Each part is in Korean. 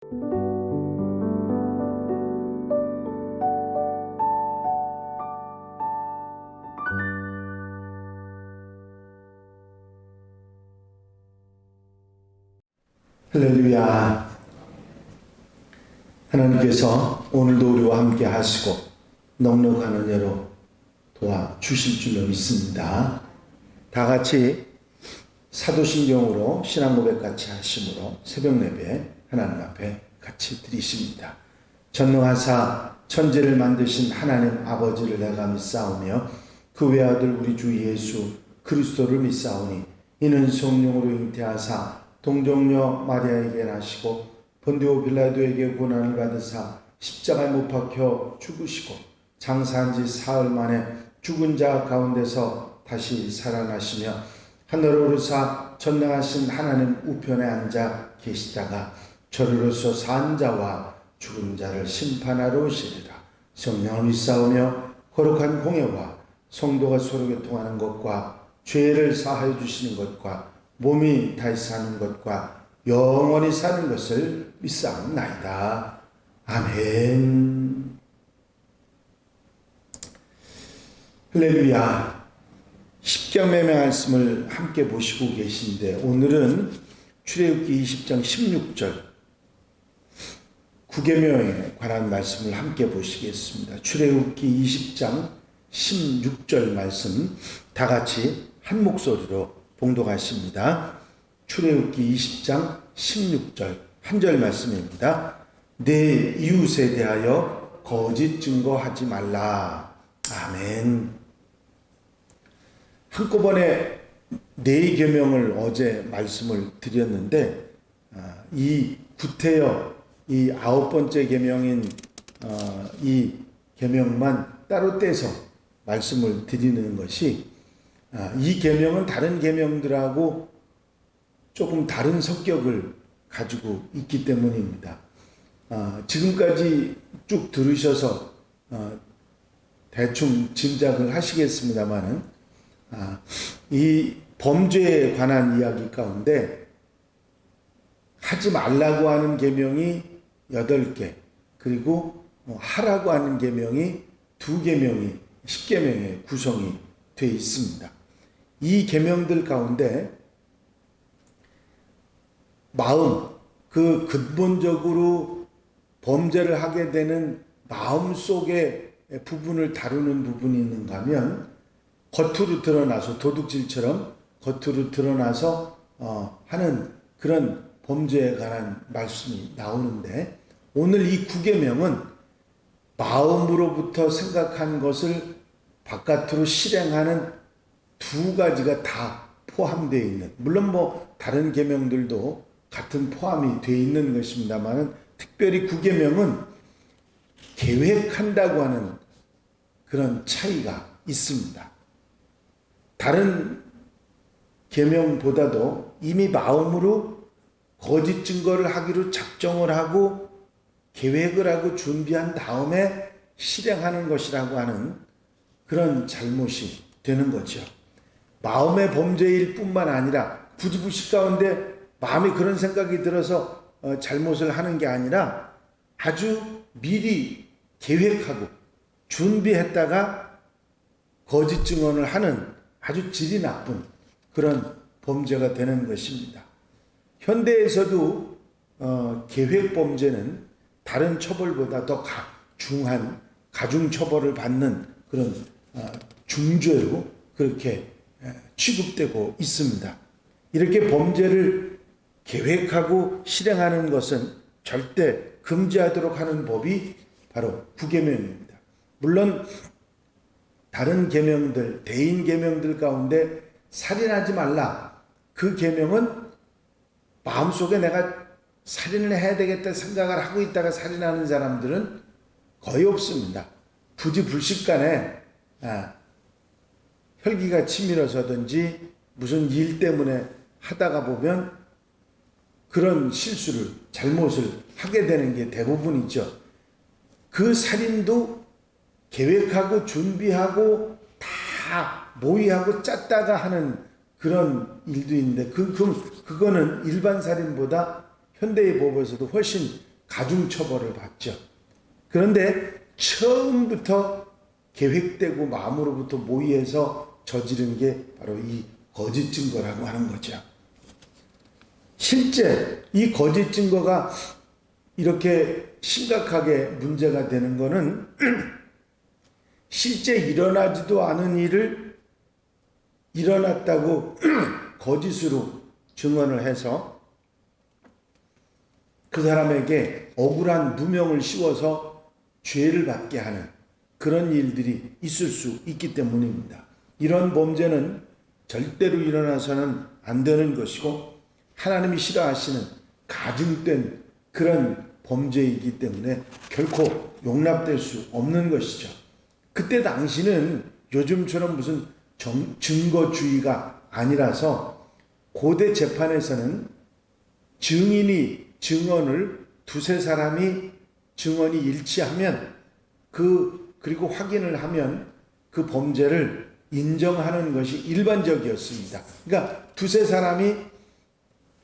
할렐루야. 하나님께서 오늘도 우리와 함께 하시고 넉넉한 은혜로 도와주실 줄로 믿습니다. 다 같이 사도신경으로 신앙고백 같이 하심으로 새벽 예배 하나님 앞에 같이 드리십니다. 전능하사 천지를 만드신 하나님 아버지를 내가 믿사오며 그 외아들 우리 주 예수 그리스도를 믿사오니 이는 성령으로 잉태하사 동정녀 마리아에게 나시고 본디오 빌라도에게 고난을 받으사 십자가에 못 박혀 죽으시고 장사한 지 사흘 만에 죽은 자 가운데서 다시 살아나시며 하늘에 오르사 전능하신 하나님 우편에 앉아 계시다가 저리로서 산 자와 죽은 자를 심판하러 오시리라. 성령을 믿사오며 거룩한 공예와 성도가 서로 교통하는 것과 죄를 사하여 주시는 것과 몸이 다시 사는 것과 영원히 사는 것을 믿사옵나이다. 아멘. 할렐루야. 십계명의 말씀을 함께 보시고 계신데 오늘은 출애굽기 20장 16절 9계명에 관한 말씀을 함께 보시겠습니다. 출애굽기 20장 16절 말씀 다 같이 한 목소리로 봉독하십니다. 출애굽기 20장 16절 한 절 말씀입니다. 내 이웃에 대하여 거짓 증거하지 말라. 아멘. 한꺼번에 네 계명을 어제 말씀을 드렸는데 이 구태여 이 9번째 계명인 이 계명만 따로 떼서 말씀을 드리는 것이 이 계명은 다른 계명들하고 조금 다른 성격을 가지고 있기 때문입니다. 지금까지 쭉 들으셔서 대충 짐작을 하시겠습니다만은 이 범죄에 관한 이야기 가운데 하지 말라고 하는 계명이 8개 그리고 하라고 하는 계명이 2계명이 10계명의 구성이 되어 있습니다. 이 계명들 가운데 마음, 그 근본적으로 범죄를 하게 되는 마음 속의 부분을 다루는 부분이 있는가 하면 겉으로 드러나서 도둑질처럼 겉으로 드러나서 하는 그런 범죄에 관한 말씀이 나오는데 오늘 이 9계명은 마음으로부터 생각한 것을 바깥으로 실행하는 두 가지가 다 포함되어 있는, 물론 다른 계명들도 같은 포함이 되어 있는 것입니다만 특별히 9계명은 계획한다고 하는 그런 차이가 있습니다. 다른 계명보다도 이미 마음으로 거짓 증거를 하기로 작정을 하고 계획을 하고 준비한 다음에 실행하는 것이라고 하는 그런 잘못이 되는 거죠. 마음의 범죄일 뿐만 아니라 부지불식 가운데 마음이 그런 생각이 들어서 잘못을 하는 게 아니라 아주 미리 계획하고 준비했다가 거짓 증언을 하는 아주 질이 나쁜 그런 범죄가 되는 것입니다. 현대에서도 계획 범죄는 다른 처벌보다 더 중한 가중 처벌을 받는 그런 중죄로 그렇게 취급되고 있습니다. 이렇게 범죄를 계획하고 실행하는 것은 절대 금지하도록 하는 법이 바로 9계명입니다. 물론 다른 계명들, 대인 계명들 가운데 살인하지 말라. 그 계명은 마음속에 내가 살인을 해야 되겠다 생각을 하고 있다가 살인하는 사람들은 거의 없습니다. 부지불식간에 혈기가 치밀어서든지 무슨 일 때문에 하다가 보면 그런 실수를, 잘못을 하게 되는 게 대부분이죠. 그 살인도 계획하고 준비하고 다 모의하고 짰다가 하는 그런 일도 있는데 그거는 일반 살인보다 현대의 법에서도 훨씬 가중처벌을 받죠. 그런데 처음부터 계획되고 마음으로부터 모의해서 저지른 게 바로 이 거짓 증거라고 하는 거죠. 실제 이 거짓 증거가 이렇게 심각하게 문제가 되는 것은 실제 일어나지도 않은 일을 일어났다고 거짓으로 증언을 해서 그 사람에게 억울한 누명을 씌워서 죄를 받게 하는 그런 일들이 있을 수 있기 때문입니다. 이런 범죄는 절대로 일어나서는 안 되는 것이고 하나님이 싫어하시는 가증된 그런 범죄이기 때문에 결코 용납될 수 없는 것이죠. 그때 당시는 요즘처럼 무슨 증거주의가 아니라서 고대 재판에서는 증인이 증언을 두세 사람이 증언이 일치하면 그리고 확인을 하면 그 범죄를 인정하는 것이 일반적이었습니다. 그러니까 두세 사람이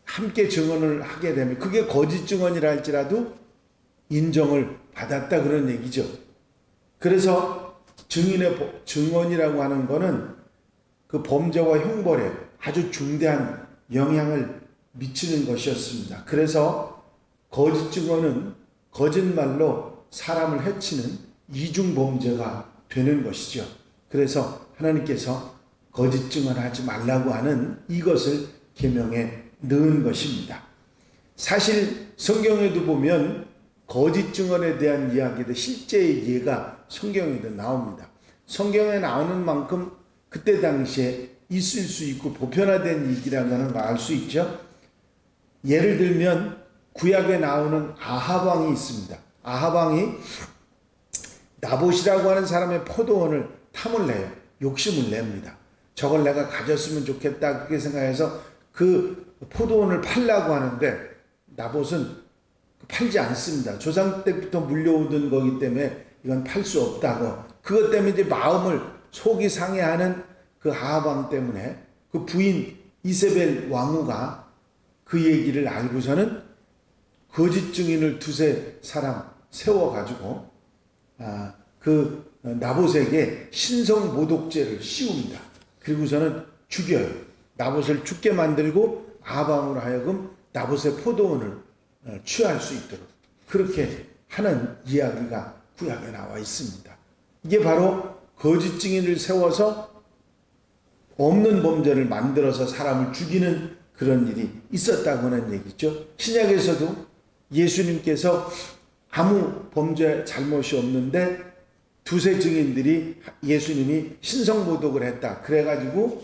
함께 증언을 하게 되면 그게 거짓 증언이라 할지라도 인정을 받았다 그런 얘기죠. 그래서 증인의 증언이라고 하는 것은 그 범죄와 형벌에 아주 중대한 영향을 미치는 것이었습니다. 그래서 거짓 증언은 거짓말로 사람을 해치는 이중범죄가 되는 것이죠. 그래서 하나님께서 거짓 증언하지 말라고 하는 이것을 계명에 넣은 것입니다. 사실 성경에도 보면 거짓 증언에 대한 이야기도 실제의 예가 성경에도 나옵니다. 성경에 나오는 만큼 그때 당시에 있을 수 있고 보편화된 얘기라는 걸 알 수 있죠. 예를 들면 구약에 나오는 아합 왕이 있습니다. 아합 왕이 나봇이라고 하는 사람의 포도원을 탐을 내요. 욕심을 냅니다. 저걸 내가 가졌으면 좋겠다 그렇게 생각해서 그 포도원을 팔라고 하는데 나봇은 팔지 않습니다. 조상 때부터 물려오던 거기 때문에 이건 팔 수 없다고. 그것 때문에 이제 속이 상해하는 그 아합 왕 때문에 그 부인 이세벨 왕후가 그 얘기를 알고서는 거짓 증인을 두세 사람 세워가지고 그 나봇에게 신성모독죄를 씌웁니다. 그리고서는 죽여요. 나봇을 죽게 만들고 아합 왕으로 하여금 나봇의 포도원을 취할 수 있도록 그렇게 하는 이야기가 구약에 나와 있습니다. 이게 바로 거짓 증인을 세워서 없는 범죄를 만들어서 사람을 죽이는 그런 일이 있었다고 하는 얘기죠. 신약에서도 예수님께서 아무 범죄 잘못이 없는데 두세 증인들이 예수님이 신성모독을 했다. 그래가지고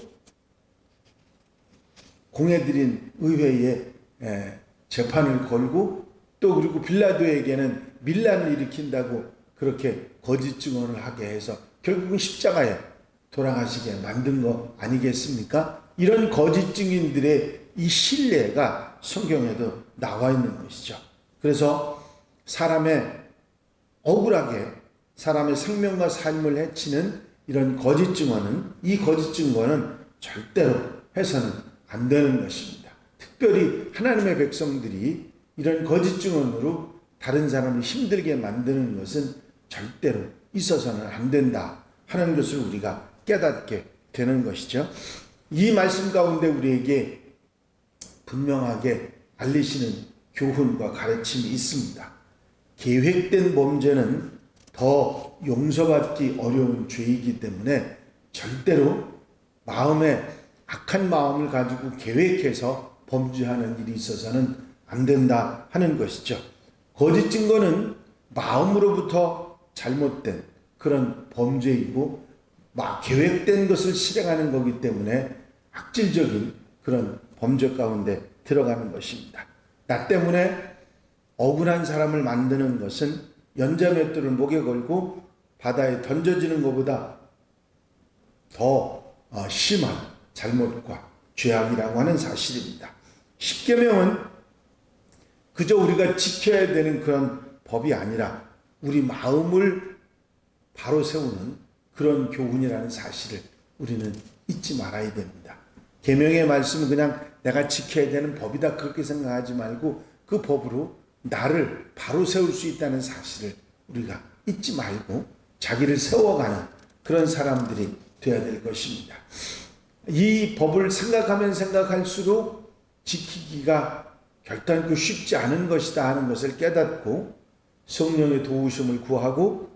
공회드린 의회에 재판을 걸고 또 그리고 빌라도에게는 밀란을 일으킨다고 그렇게 거짓 증언을 하게 해서 결국은 십자가에 돌아가시게 만든 거 아니겠습니까? 이런 거짓 증인들의 이 신뢰가 성경에도 나와 있는 것이죠. 그래서 억울하게 사람의 생명과 삶을 해치는 이런 거짓 증언은 이 거짓 증거는 절대로 해서는 안 되는 것입니다. 특별히 하나님의 백성들이 이런 거짓 증언으로 다른 사람을 힘들게 만드는 것은 절대로 있어서는 안 된다 하는 것을 우리가 깨닫게 되는 것이죠. 이 말씀 가운데 우리에게 분명하게 알리시는 교훈과 가르침이 있습니다. 계획된 범죄는 더 용서받기 어려운 죄이기 때문에 절대로 마음에 악한 마음을 가지고 계획해서 범죄하는 일이 있어서는 안 된다 하는 것이죠. 거짓 증거는 마음으로부터 잘못된 그런 범죄이고 계획된 것을 실행하는 거기 때문에 악질적인 그런 범죄 가운데 들어가는 것입니다. 나 때문에 억울한 사람을 만드는 것은 연자맷돌을 목에 걸고 바다에 던져지는 것보다 더 심한 잘못과 죄악이라고 하는 사실입니다. 십계명은 그저 우리가 지켜야 되는 그런 법이 아니라 우리 마음을 바로 세우는 그런 교훈이라는 사실을 우리는 잊지 말아야 됩니다. 계명의 말씀은 그냥 내가 지켜야 되는 법이다 그렇게 생각하지 말고 그 법으로 나를 바로 세울 수 있다는 사실을 우리가 잊지 말고 자기를 세워가는 그런 사람들이 되어야 될 것입니다. 이 법을 생각하면 생각할수록 지키기가 결단코 쉽지 않은 것이다 하는 것을 깨닫고 성령의 도우심을 구하고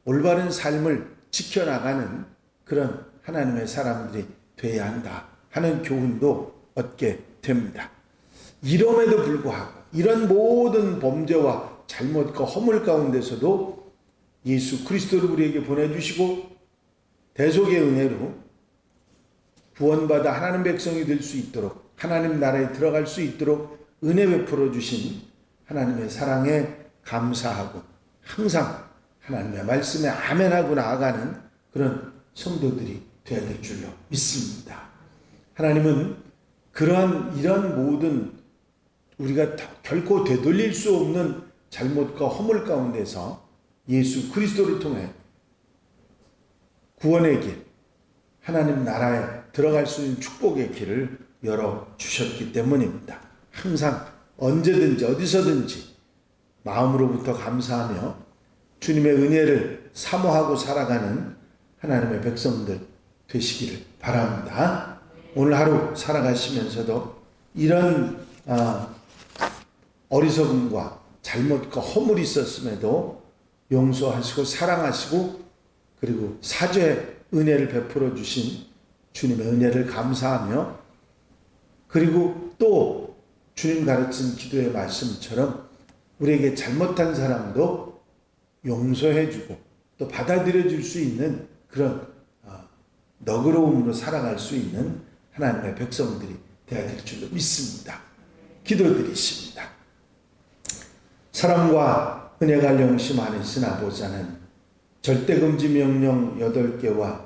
올바른 삶을 지켜나가는 그런 하나님의 사람들이 되어야 한다 하는 교훈도 얻게 됩니다. 이럼에도 불구하고 이런 모든 범죄와 잘못과 허물 가운데서도 예수 그리스도를 우리에게 보내주시고 대속의 은혜로 구원받아 하나님 백성이 될 수 있도록 하나님 나라에 들어갈 수 있도록 은혜 베풀어 주신 하나님의 사랑에 감사하고 항상 하나님의 말씀에 아멘하고 나아가는 그런 성도들이 되어야 될 줄로 믿습니다. 하나님은 이런 모든 우리가 결코 되돌릴 수 없는 잘못과 허물 가운데서 예수 그리스도를 통해 구원의 길, 하나님 나라에 들어갈 수 있는 축복의 길을 열어주셨기 때문입니다. 항상 언제든지 어디서든지 마음으로부터 감사하며 주님의 은혜를 사모하고 살아가는 하나님의 백성들 되시기를 바랍니다. 오늘 하루 살아가시면서도 이런 어리석음과 잘못과 허물이 있었음에도 용서하시고 사랑하시고 그리고 사죄의 은혜를 베풀어 주신 주님의 은혜를 감사하며 그리고 또 주님 가르친 기도의 말씀처럼 우리에게 잘못한 사람도 용서해 주고 또 받아들여 줄 수 있는 그런 너그러움으로 살아갈 수 있는 하나님의 백성들이 되어야 될 줄로 믿습니다. 기도드리십니다. 사랑과 은혜가 영심 안이신 아버지는 절대금지 명령 8개와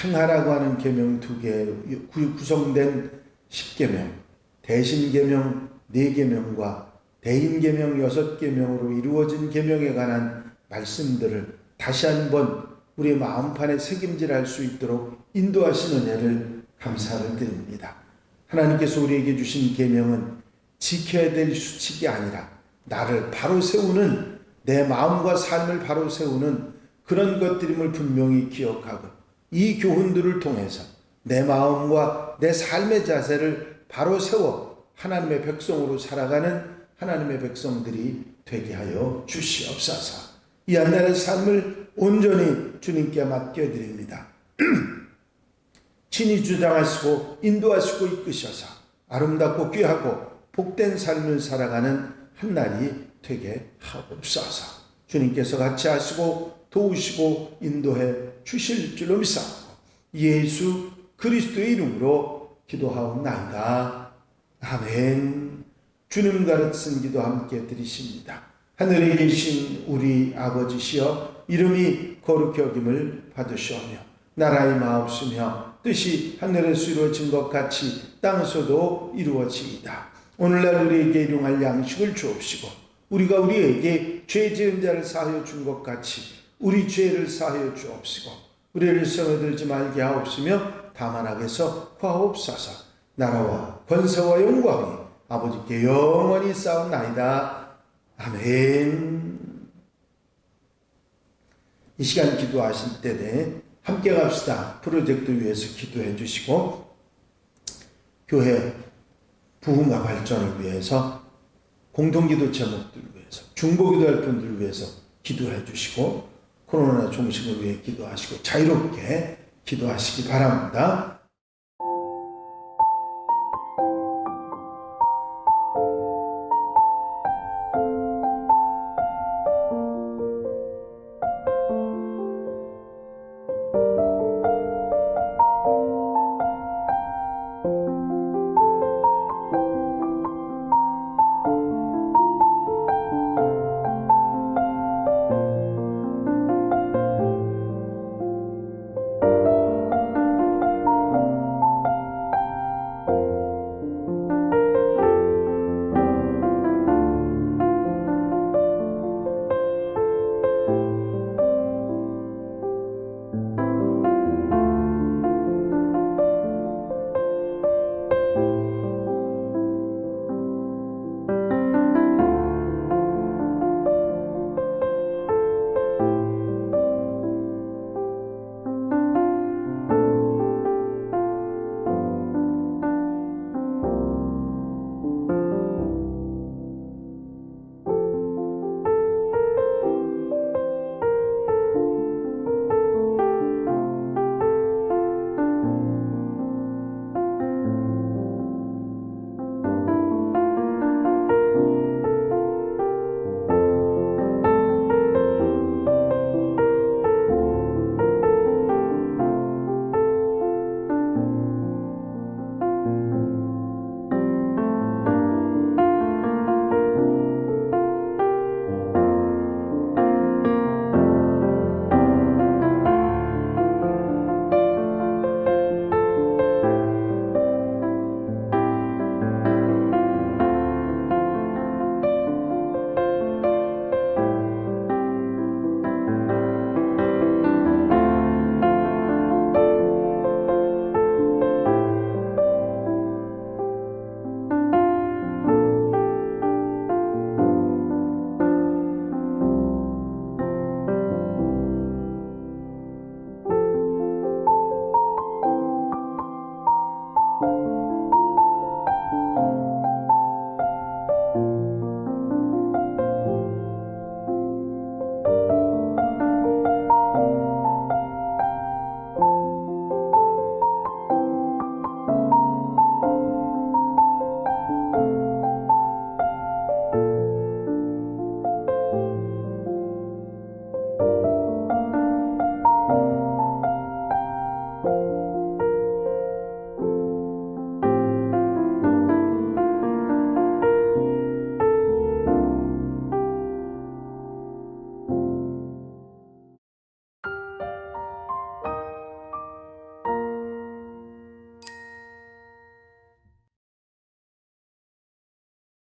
행하라고 하는 계명 2개 구성된 10계명, 대신계명 4계명과 대인계명 6계명으로 이루어진 계명에 관한 말씀들을 다시 한번 우리의 마음판에 새김질할 수 있도록 인도하신 은혜를 감사를 드립니다. 하나님께서 우리에게 주신 계명은 지켜야 될 수칙이 아니라 나를 바로 세우는 내 마음과 삶을 바로 세우는 그런 것들임을 분명히 기억하고 이 교훈들을 통해서 내 마음과 내 삶의 자세를 바로 세워 하나님의 백성으로 살아가는 하나님의 백성들이 되게 하여 주시옵소서. 이 한 날의 삶을 온전히 주님께 맡겨드립니다. 친히 주장하시고 인도하시고 이끄셔서 아름답고 귀하고 복된 삶을 살아가는 한 날이 되게 하옵소서. 주님께서 같이 하시고 도우시고 인도해 주실 줄로 믿사옵고 예수 그리스도의 이름으로 기도하옵나이다. 아멘. 주님 가르친 기도 함께 드리십니다. 하늘에 계신 우리 아버지시여 이름이 거룩히 여김을 받으시오며 나라의 마옵시며 뜻이 하늘에서 이루어진 것 같이 땅에서도 이루어지이다. 오늘날 우리에게 일용할 양식을 주옵시고 우리가 우리에게 죄 지은 자를 사하여 준 것 같이 우리 죄를 사하여 주옵시고 우리를 시험에 들지 말게 하옵시며 다만 악에서 구하옵소서. 나라와 권세와 영광이 아버지께 영원히 싸움나이다. 아멘. 이 시간 기도하실 때에 함께 갑시다 프로젝트 위해서 기도해 주시고 교회 부흥과 발전을 위해서 공동기도 제목들 위해서 중보기도할 분들을 위해서 기도해 주시고 코로나 종식을 위해 기도하시고 자유롭게 기도하시기 바랍니다.